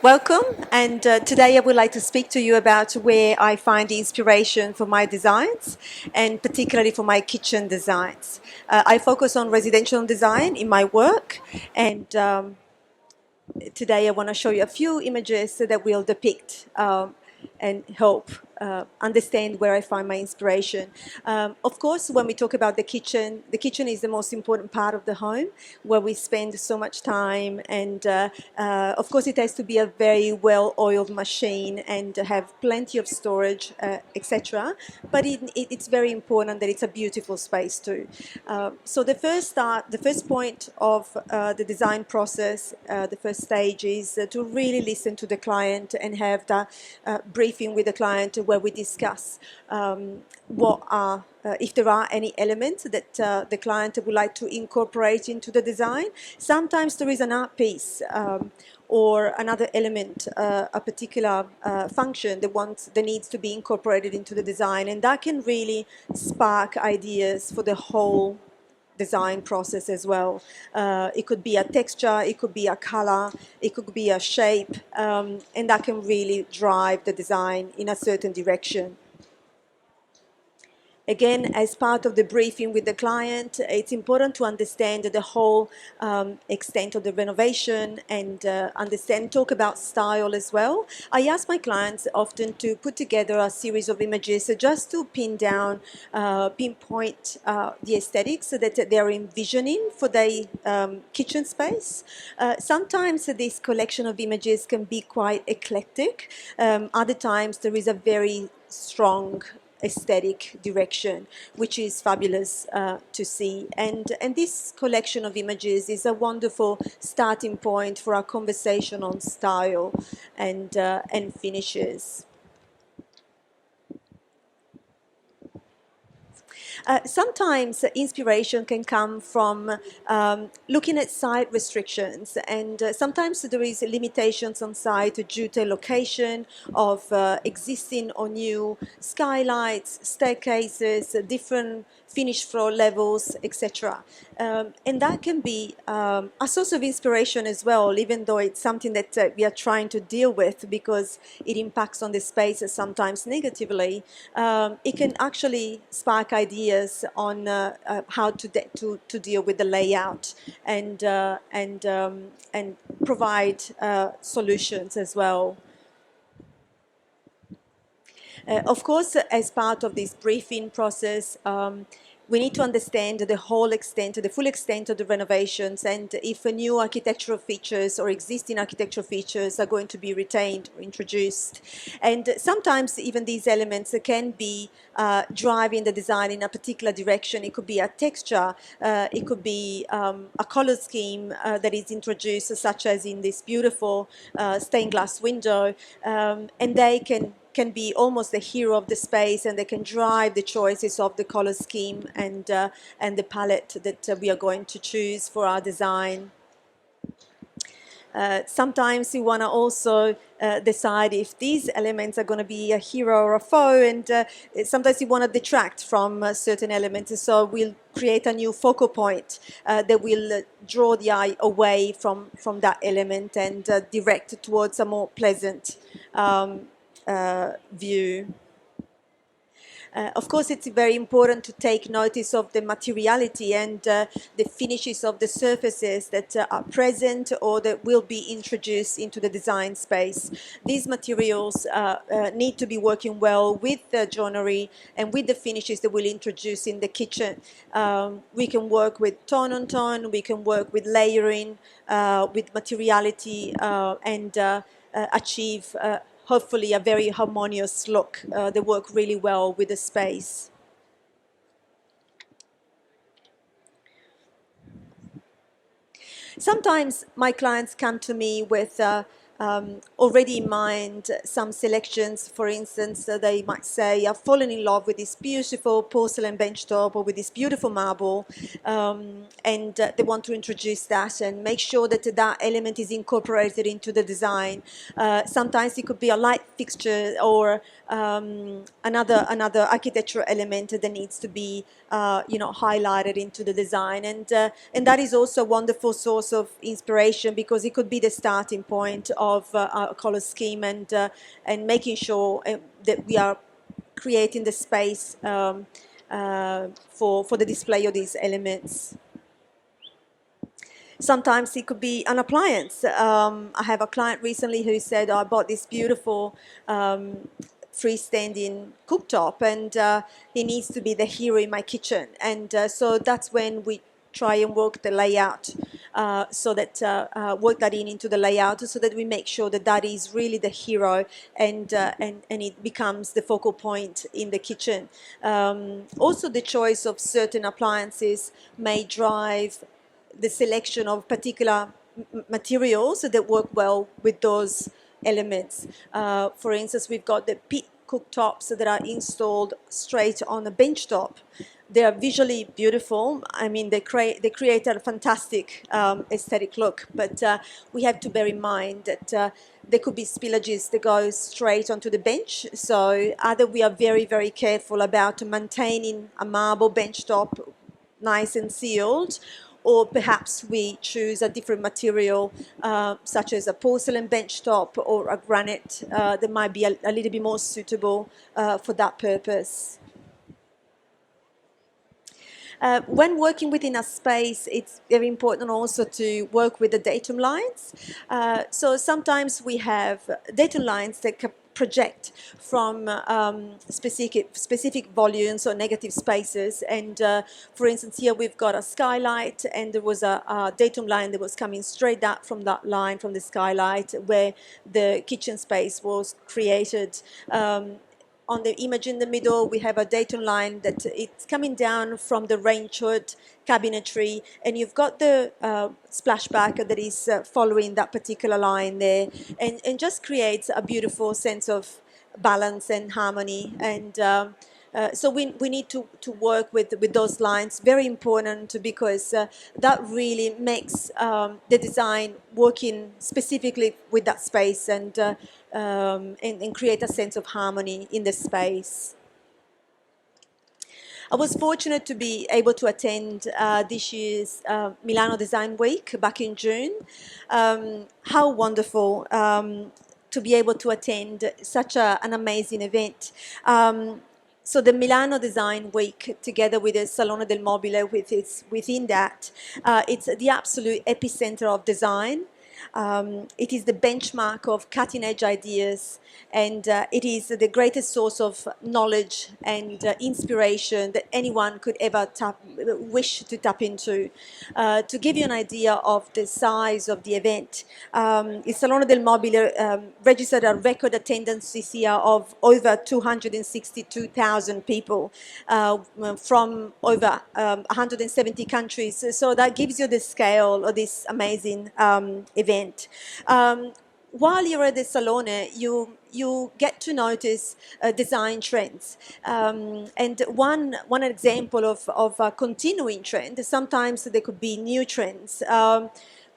Welcome, and today I would like to speak to you about where I find the inspiration for my designs, and particularly for my kitchen designs. I focus on residential design in my work, and today I want to show you a few images that will depict and help understand where I find my inspiration. Of course, when we talk about the kitchen is the most important part of the home, where we spend so much time, and of course it has to be a very well-oiled machine and have plenty of storage, etc. But it's very important that it's a beautiful space too. So the first point of the design process, the first stage is to really listen to the client and have the briefing with the client where we discuss if there are any elements that the client would like to incorporate into the design. Sometimes there is an art piece or another element, a particular function that needs to be incorporated into the design, and that can really spark ideas for the whole design process as well. It could be a texture, it could be a color, it could be a shape, and that can really drive the design in a certain direction. Again, as part of the briefing with the client, it's important to understand the whole extent of the renovation and talk about style as well. I ask my clients often to put together a series of images just to pinpoint the aesthetics that they're envisioning for their kitchen space. Sometimes this collection of images can be quite eclectic. Other times there is a very strong aesthetic direction, which is fabulous to see. And this collection of images is a wonderful starting point for our conversation on style and finishes. Sometimes inspiration can come from looking at site restrictions, and sometimes there is limitations on site due to location of existing or new skylights, staircases, different finish floor levels, etc. And that can be a source of inspiration as well, even though it's something that we are trying to deal with because it impacts on the space sometimes negatively. It can actually spark ideas on how to deal with the layout and provide solutions as well. Of course, as part of this briefing process, we need to understand the whole extent, the full extent of the renovations, and if new architectural features or existing architectural features are going to be retained or introduced. And sometimes even these elements can be driving the design in a particular direction. It could be a texture, it could be a color scheme that is introduced, such as in this beautiful stained glass window, and they can be almost the hero of the space, and they can drive the choices of the color scheme and the palette that we are going to choose for our design. Sometimes you want to also decide if these elements are going to be a hero or a foe, and sometimes you want to detract from certain elements, so we'll create a new focal point that will draw the eye away from that element and direct towards a more pleasant view. Of course, it's very important to take notice of the materiality and the finishes of the surfaces that are present or that will be introduced into the design space. These materials need to be working well with the joinery and with the finishes that we'll introduce in the kitchen. We can work with tone on tone, we can work with layering, with materiality, and achieve hopefully a very harmonious look. They work really well with the space. Sometimes my clients come to me with already in mind some selections. For instance, they might say, I've fallen in love with this beautiful porcelain benchtop or with this beautiful marble, and they want to introduce that and make sure that that element is incorporated into the design. Sometimes it could be a light fixture or another architectural element that needs to be highlighted into the design, and that is also a wonderful source of inspiration because it could be the starting point of our color scheme, and making sure that we are creating the space for the display of these elements. Sometimes it could be an appliance. I have a client recently who said, I bought this beautiful freestanding cooktop, and it needs to be the hero in my kitchen. And so that's when we try and work the layout, work that into the layout, so that we make sure that that is really the hero, and it becomes the focal point in the kitchen. Also, the choice of certain appliances may drive the selection of particular materials that work well with those elements. For instance, we've got the pit cooktops that are installed straight on a bench top. They are visually beautiful. I mean, they create a fantastic aesthetic look, but we have to bear in mind that there could be spillages that go straight onto the bench. So either we are very, very careful about maintaining a marble bench top nice and sealed, or perhaps we choose a different material, such as a porcelain bench top or a granite that might be a little bit more suitable for that purpose. When working within a space, it's very important also to work with the datum lines. So sometimes we have datum lines that project from specific volumes or negative spaces. And for instance, here we've got a skylight, and there was a datum line that was coming straight out from that line, from the skylight, where the kitchen space was created. On the image in the middle, we have a datum line that it's coming down from the range hood cabinetry, and you've got the splashback that is following that particular line there, and just creates a beautiful sense of balance and harmony. And so we need to work with those lines. Very important, because that really makes the design working specifically with that space, and create a sense of harmony in the space. I was fortunate to be able to attend this year's Milano Design Week back in June. How wonderful to be able to attend such an amazing event. So the Milano Design Week, together with the Salone del Mobile, within that, it's the absolute epicenter of design. It is the benchmark of cutting-edge ideas, and it is the greatest source of knowledge and inspiration that anyone could ever wish to tap into. To give you an idea of the size of the event, il Salone del Mobile registered a record attendance this year of over 262,000 people from over 170 countries. So that gives you the scale of this amazing event. While you're at the Salone, you get to notice design trends. And one example of a continuing trend, sometimes there could be new trends.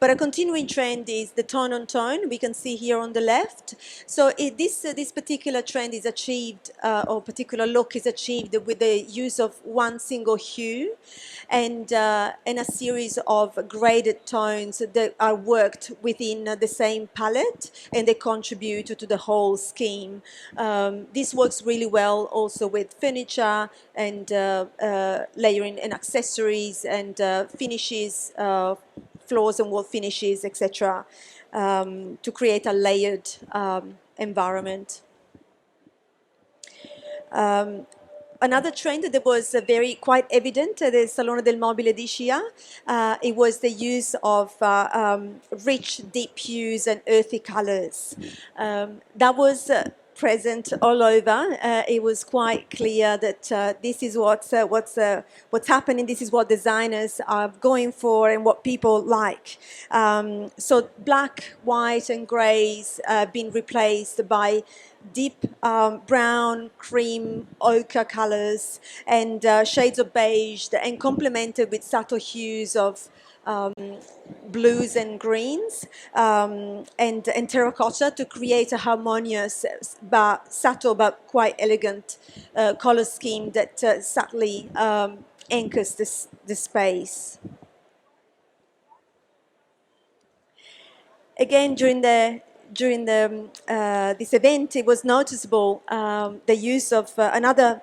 But a continuing trend is the tone-on-tone. We can see here on the left. So this particular trend is achieved, or particular look is achieved with the use of one single hue, and a series of graded tones that are worked within the same palette, and they contribute to the whole scheme. This works really well also with furniture and layering and accessories and finishes, floors and wall finishes, etc., to create a layered environment. Another trend that was quite evident at the Salone del Mobile this year, it was the use of rich, deep hues and earthy colors. That was present all over. It was quite clear that this is what's happening. This is what designers are going for and what people like. So black, white, and greys been replaced by deep brown, cream, ochre colors, and shades of beige, and complemented with subtle hues of blues and greens, and terracotta, to create a harmonious, but subtle but quite elegant color scheme that subtly anchors the space. Again, during during this event, it was noticeable the use of another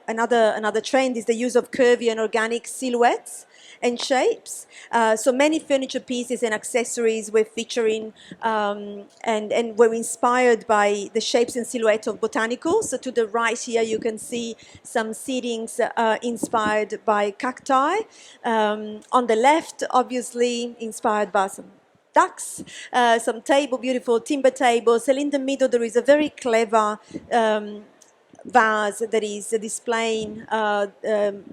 trend is the use of curvy and organic silhouettes and shapes. So many furniture pieces and accessories were featuring and were inspired by the shapes and silhouette of botanicals. So to the right here, you can see some seatings inspired by cacti. On the left, obviously inspired by some ducks, some beautiful timber tables, and in the middle there is a very clever vase that is displaying,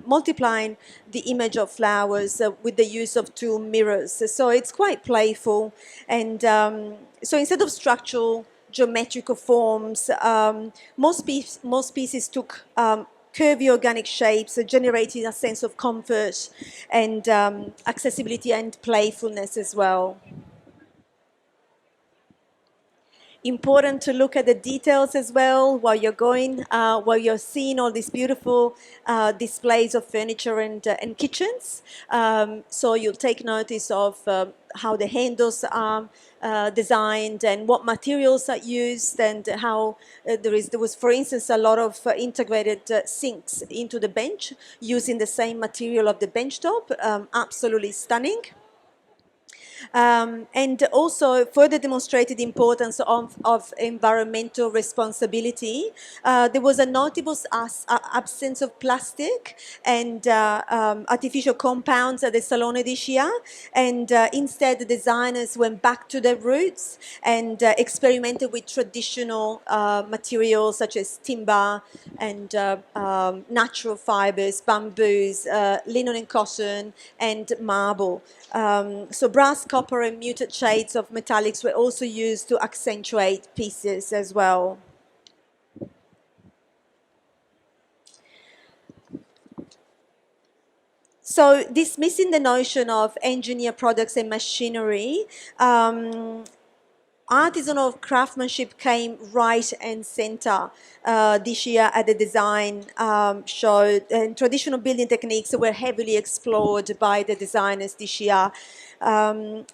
multiplying the image of flowers with the use of two mirrors. So it's quite playful. And so instead of structural geometrical forms, most pieces took curvy organic shapes, generating a sense of comfort and accessibility and playfulness as well. Important to look at the details as well while you're going, while you're seeing all these beautiful displays of furniture and kitchens. So you'll take notice of how the handles are designed and what materials are used, and how there was, for instance, a lot of integrated sinks into the bench using the same material of the bench top. Absolutely stunning. And also further demonstrated the importance of environmental responsibility. There was a notable absence of plastic and artificial compounds at the Salone di Scia, and instead the designers went back to their roots and experimented with traditional materials such as timber and natural fibers, bamboos, linen and cotton, and marble. So brass, copper, and muted shades of metallics were also used to accentuate pieces as well. So dismissing the notion of engineered products and machinery, artisanal craftsmanship came right and center this year at the design show, and traditional building techniques were heavily explored by the designers this year.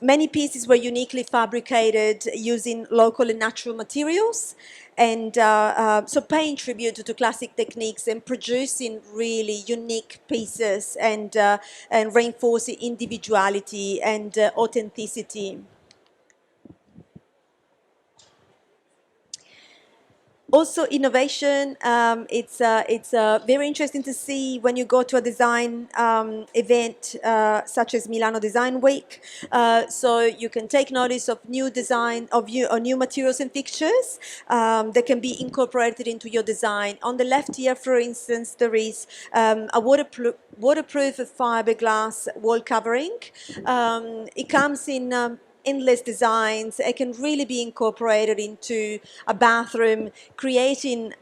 Many pieces were uniquely fabricated using local and natural materials, and so paying tribute to classic techniques and producing really unique pieces and reinforcing individuality and authenticity. Also, innovation, it's very interesting to see when you go to a design event such as Milano Design Week. So you can take notice of new design, of new materials and fixtures that can be incorporated into your design. On the left here, for instance, there is a waterproof fiberglass wall covering. It comes in endless designs. It can really be incorporated into a bathroom, creating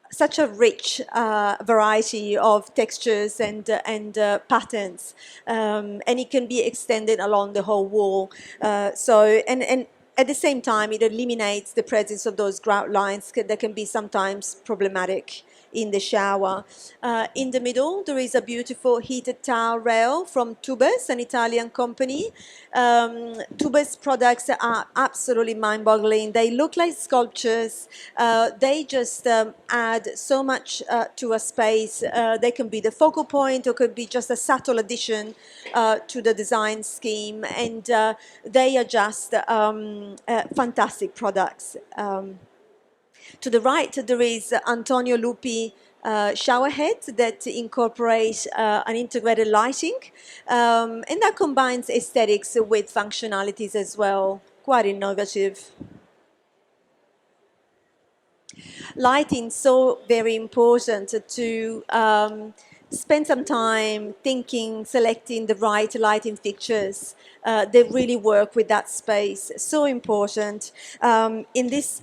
such a rich variety of textures and patterns, and it can be extended along the whole wall. And at the same time, it eliminates the presence of those grout lines that can be sometimes problematic in the shower. In the middle, there is a beautiful heated towel rail from Tubers, an Italian company. Tubers products are absolutely mind-boggling. They look like sculptures. They just add so much to a space. They can be the focal point or could be just a subtle addition to the design scheme. And they are just fantastic products. To the right, there is Antonio Lupi shower heads that incorporate an integrated lighting, and that combines aesthetics with functionalities as well. Quite innovative. Lighting, so very important to spend some time thinking, selecting the right lighting fixtures that really work with that space. So important. In these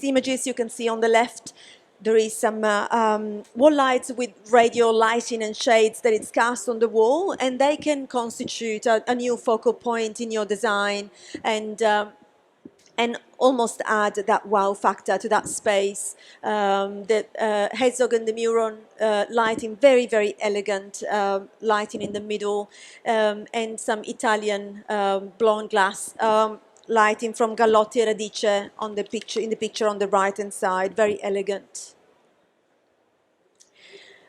images, you can see on the left, there is some wall lights with radial lighting and shades that it's cast on the wall, and they can constitute a new focal point in your design and almost add that wow factor to that space. The Herzog and de Meuron lighting, very, very elegant lighting in the middle, and some Italian blown glass. lighting from Gallotti e Radice on the picture, in the picture on the right-hand side, very elegant.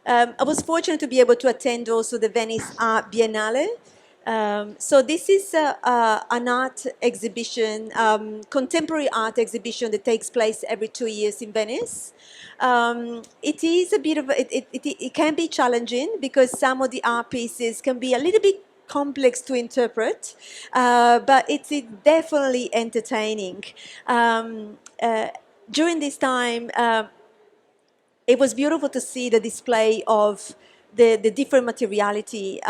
I was fortunate to be able to attend also the Venice Art Biennale. So this is an art exhibition, contemporary art exhibition that takes place every 2 years in Venice. It is a bit of, it can be challenging because some of the art pieces can be a little bit complex to interpret, but it's definitely entertaining. During this time, it was beautiful to see the display of the different materiality,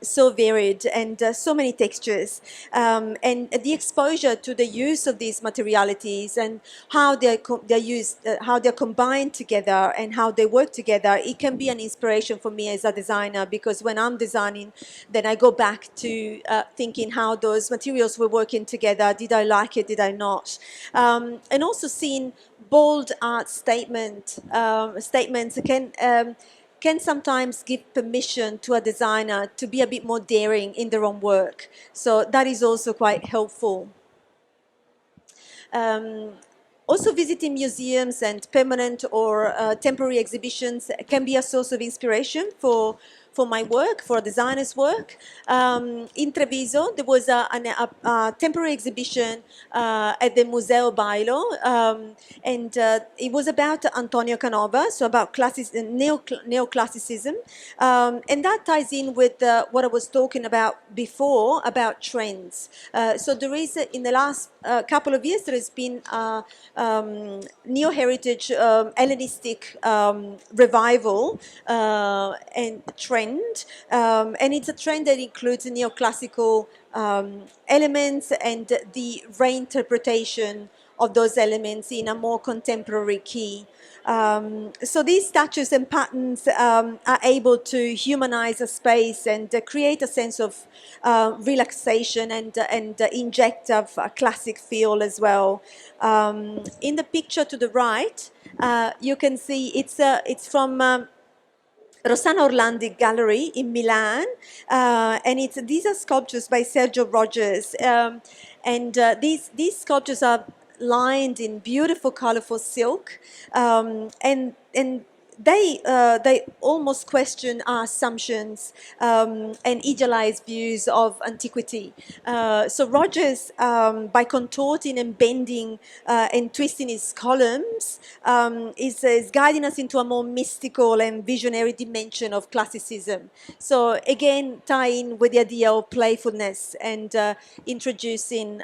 so varied and so many textures, and the exposure to the use of these materialities and how they're used, how they're combined together and how they work together. It can be an inspiration for me as a designer, because when I'm designing, then I go back to thinking how those materials were working together. Did I like it? Did I not? And also seeing bold art statements can sometimes give permission to a designer to be a bit more daring in their own work. So that is also quite helpful. Also, visiting museums and permanent or temporary exhibitions can be a source of inspiration for my work, for a designer's work. In Treviso, there was a temporary exhibition at the Museo Bailo, and it was about Antonio Canova, so about neoclassicism, and that ties in with what I was talking about before, about trends. So there is, in the last couple of years, there has been neo-heritage Hellenistic revival and trend, and it's a trend that includes neoclassical elements and the reinterpretation of those elements in a more contemporary key. So these statues and patterns are able to humanize a space and create a sense of relaxation and inject a classic feel as well. In the picture to the right, you can see it's from Rossana Orlandi Gallery in Milan, and these are sculptures by Sergio Rogers, and these sculptures are lined in beautiful, colorful silk, and they almost question our assumptions and idealized views of antiquity. So Rogers, by contorting and bending and twisting his columns, is guiding us into a more mystical and visionary dimension of classicism. So again, tying with the idea of playfulness and introducing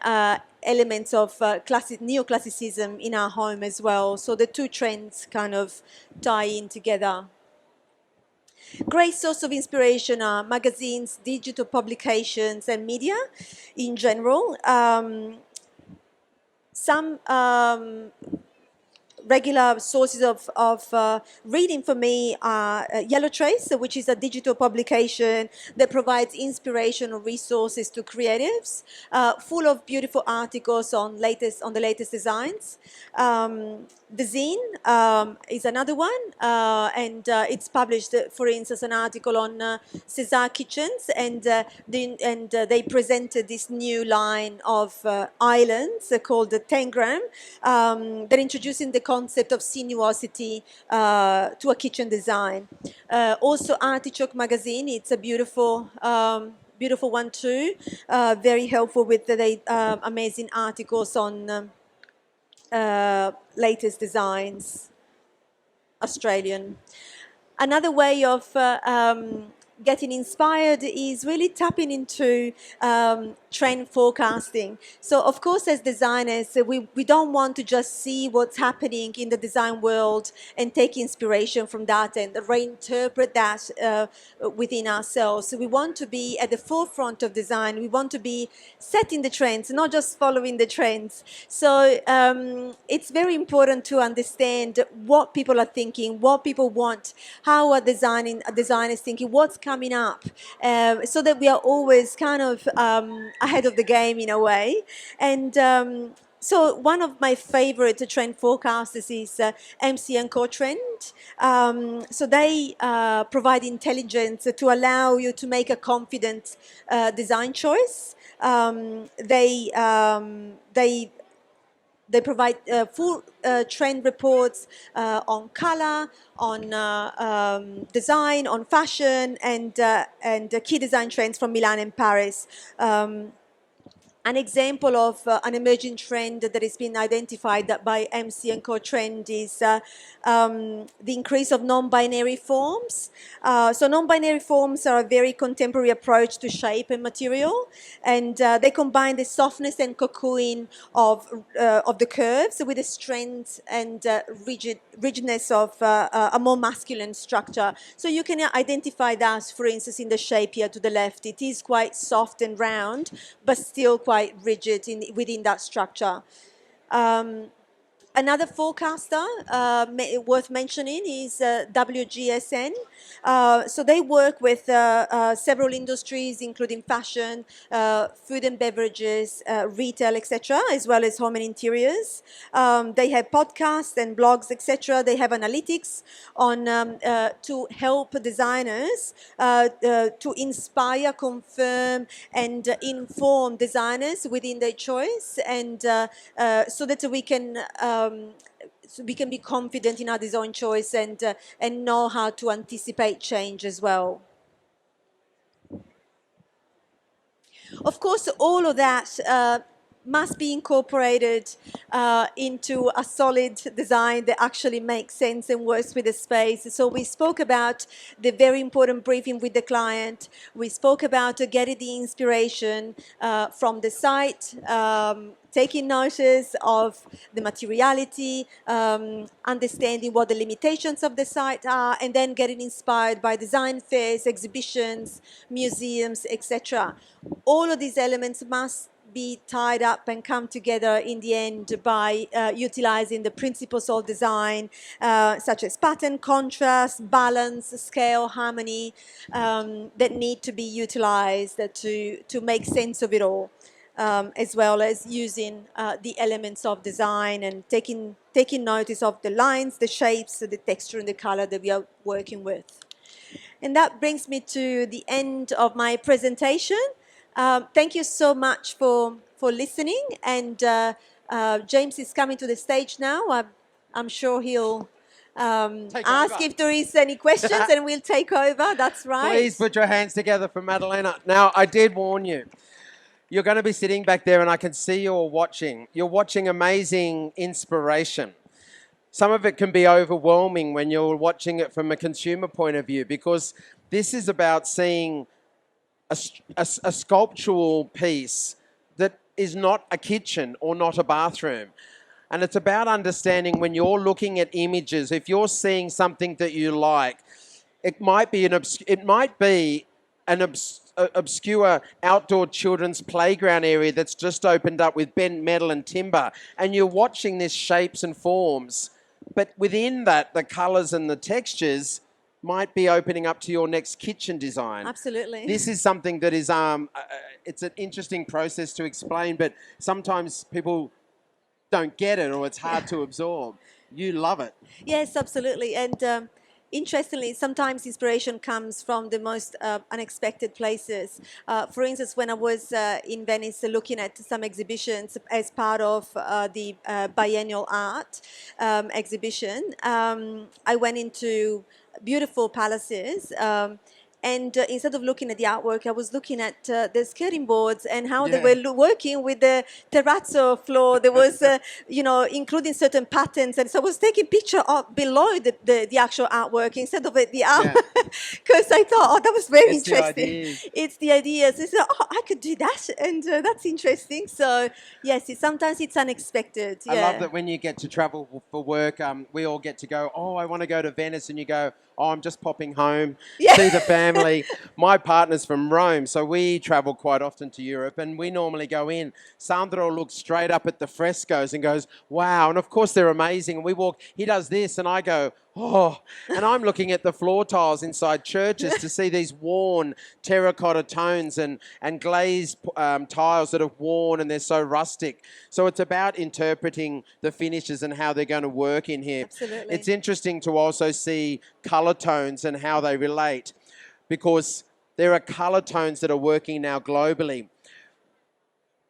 elements of neoclassicism in our home as well. So the two trends kind of tie in together. Great source of inspiration are magazines, digital publications, and media in general. Some regular sources of reading for me are Yellow Trace, which is a digital publication that provides inspirational resources to creatives, full of beautiful articles on the latest designs. The Zine is another one, and it's published, for instance, an article on Cesar kitchens, and they presented this new line of islands called the Tangram. They're introducing the concept of sinuosity to a kitchen design. Also, Artichoke magazine, it's a beautiful one too, very helpful with the amazing articles on latest designs, Australian. Another way of getting inspired is really tapping into trend forecasting. So of course, as designers, we don't want to just see what's happening in the design world and take inspiration from that and reinterpret that within ourselves. So we want to be at the forefront of design. We want to be setting the trends, not just following the trends. So it's very important to understand what people are thinking, what people want, how a designer is thinking, what's coming up, so that we are always kind of ahead of the game in a way. And So one of my favorite trend forecasters is MC and Co Trend. So they provide intelligence to allow you to make a confident design choice. They provide full trend reports on color, on design, on fashion, and key design trends from Milan and Paris. An example of an emerging trend that has been identified by MC and Co Trend is the increase of non-binary forms. So non-binary forms are a very contemporary approach to shape and material, and they combine the softness and cocoon of the curves with the strength and rigidness of a more masculine structure. So you can identify that, for instance, in the shape here to the left. It is quite soft and round, but still quite rigid within that structure. Another forecaster worth mentioning is WGSN. So they work with several industries, including fashion, food and beverages, retail, etc., as well as home and interiors. They have podcasts and blogs, etc. They have analytics on to help designers to inspire, confirm, and inform designers within their choice, and so that we can be confident in our design choice and know how to anticipate change as well. Of course, all of that must be incorporated into a solid design that actually makes sense and works with the space. So we spoke about the very important briefing with the client. We spoke about getting the inspiration from the site, taking notice of the materiality, understanding what the limitations of the site are, and then getting inspired by design fairs, exhibitions, museums, etc. All of these elements must be tied up and come together in the end by utilizing the principles of design, such as pattern, contrast, balance, scale, harmony, that need to be utilized to make sense of it all. As well as using the elements of design and taking notice of the lines, the shapes, the texture, and the color that we are working with. And that brings me to the end of my presentation. Thank you so much for listening. And James is coming to the stage now. I'm sure he'll ask if there is any questions, and we'll take over. That's right. Please put your hands together for Maddalena. Now, I did warn you. You're going to be sitting back there and I can see you're watching. You're watching amazing inspiration. Some of it can be overwhelming when you're watching it from a consumer point of view, because this is about seeing a sculptural piece that is not a kitchen or not a bathroom. And it's about understanding when you're looking at images, if you're seeing something that you like, it might be an obscure outdoor children's playground area that's just opened up with bent metal and timber, and you're watching these shapes and forms, but within that, the colours and the textures might be opening up to your next kitchen design. Absolutely. This is something that is, it's an interesting process to explain, but sometimes people don't get it or it's hard to absorb. You love it. Yes, absolutely. And interestingly, sometimes inspiration comes from the most unexpected places. For instance, when I was in Venice looking at some exhibitions as part of the Biennale art exhibition, I went into beautiful palaces. And instead of looking at the artwork, I was looking at the skirting boards and how they were working with the terrazzo floor. There was, including certain patterns. And so I was taking picture of below the actual artwork instead of at the art, because I thought, that was very interesting. It's the ideas. It's I could do that, and that's interesting. So yes, sometimes it's unexpected. I love that when you get to travel for work, we all get to go, I want to go to Venice, and you go, I'm just popping home, see the family. My partner's from Rome, so we travel quite often to Europe, and we normally go in. Sandro looks straight up at the frescoes and goes, wow. And of course, they're amazing. And we walk, he does this, and I go, Oh, and I'm looking at the floor tiles inside churches to see these worn terracotta tones and glazed tiles that are worn and they're so rustic. So it's about interpreting the finishes and how they're going to work in here. Absolutely. It's interesting to also see colour tones and how they relate, because there are colour tones that are working now globally.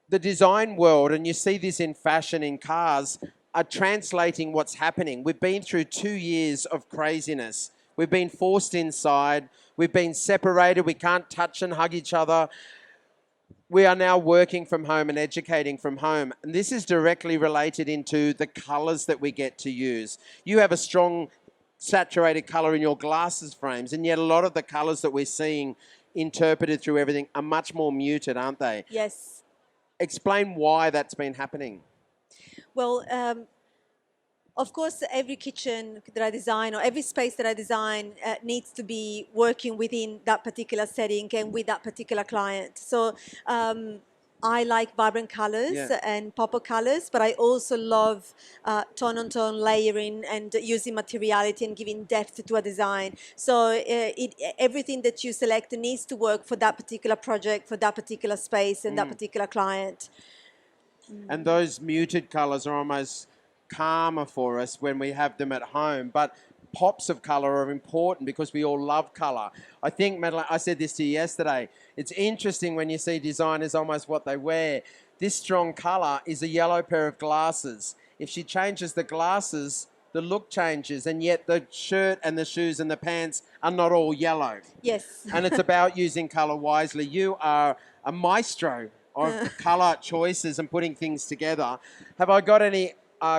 The design world, and you see this in fashion, in cars, are translating what's happening. We've been through 2 years of craziness. We've been forced inside. We've been separated. We can't touch and hug each other. We are now working from home and educating from home. And this is directly related into the colours that we get to use. You have a strong saturated colour in your glasses frames, and yet a lot of the colours that we're seeing interpreted through everything are much more muted, aren't they? Yes. Explain why that's been happening. Well, of course, every kitchen that I design or every space that I design needs to be working within that particular setting and with that particular client. So I like vibrant colors and pop of colors, but I also love tone-on-tone layering and using materiality and giving depth to a design. So everything that you select needs to work for that particular project, for that particular space and that particular client. And those muted colours are almost calmer for us when we have them at home. But pops of colour are important because we all love colour. I think, Madeline, I said this to you yesterday, it's interesting when you see designers almost what they wear. This strong colour is a yellow pair of glasses. If she changes the glasses, the look changes, and yet the shirt and the shoes and the pants are not all yellow. Yes. And it's about using colour wisely. You are a maestro of colour choices and putting things together. Have I got any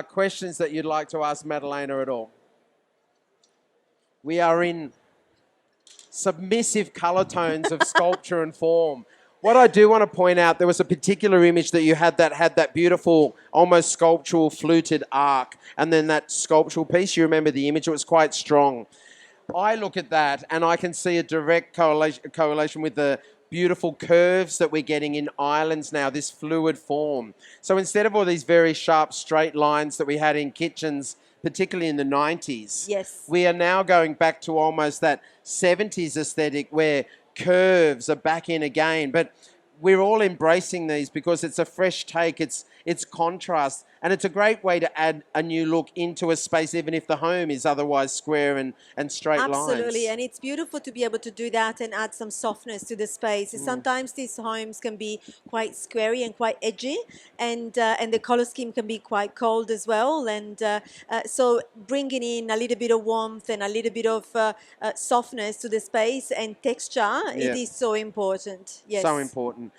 questions that you'd like to ask Maddalena at all? We are in submissive colour tones of sculpture and form. What I do want to point out, there was a particular image that you had that beautiful, almost sculptural fluted arc, and then that sculptural piece. You remember the image? It was quite strong. I look at that and I can see a direct correlation with the beautiful curves that we're getting in islands now, this fluid form. So instead of all these very sharp straight lines that we had in kitchens, particularly in the 90s, we are now going back to almost that 70s aesthetic where curves are back in again. But we're all embracing these because it's a fresh take, it's contrast, and it's a great way to add a new look into a space, even if the home is otherwise square and straight lines. Absolutely, and it's beautiful to be able to do that and add some softness to the space. Sometimes these homes can be quite squarey and quite edgy, and the color scheme can be quite cold as well. And so bringing in a little bit of warmth and a little bit of softness to the space and texture, it is so important. Yes. So important.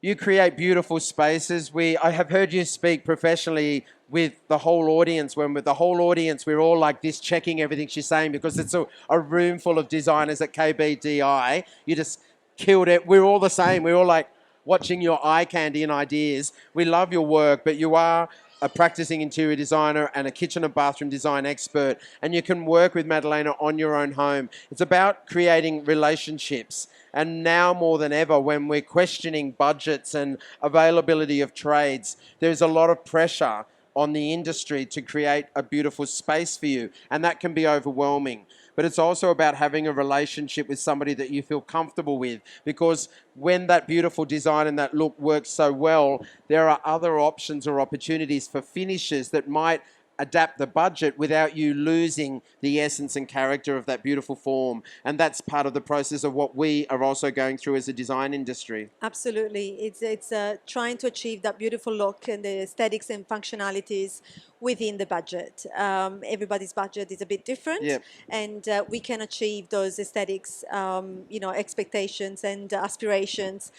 You create beautiful spaces. I have heard you speak professionally with the whole audience. When with the whole audience, we're all like this, checking everything she's saying because it's a room full of designers at KBDi. You just killed it. We're all the same. We're all like watching your eye candy and ideas. We love your work, but you are a practicing interior designer and a kitchen and bathroom design expert, and you can work with Maddalena on your own home. It's about creating relationships. And now more than ever, when we're questioning budgets and availability of trades, there's a lot of pressure on the industry to create a beautiful space for you. And that can be overwhelming. But it's also about having a relationship with somebody that you feel comfortable with. Because when that beautiful design and that look works so well, there are other options or opportunities for finishes that might adapt the budget without you losing the essence and character of that beautiful form. And that's part of the process of what we are also going through as a design industry. Absolutely. It's trying to achieve that beautiful look and the aesthetics and functionalities within the budget. Everybody's budget is a bit different, and we can achieve those aesthetics, expectations and aspirations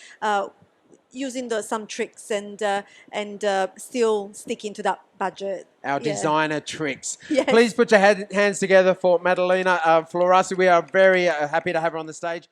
using some tricks and still sticking to that budget. Our designer tricks. Please put your hands together for Maddalena Fiorasi. We are very happy to have her on the stage.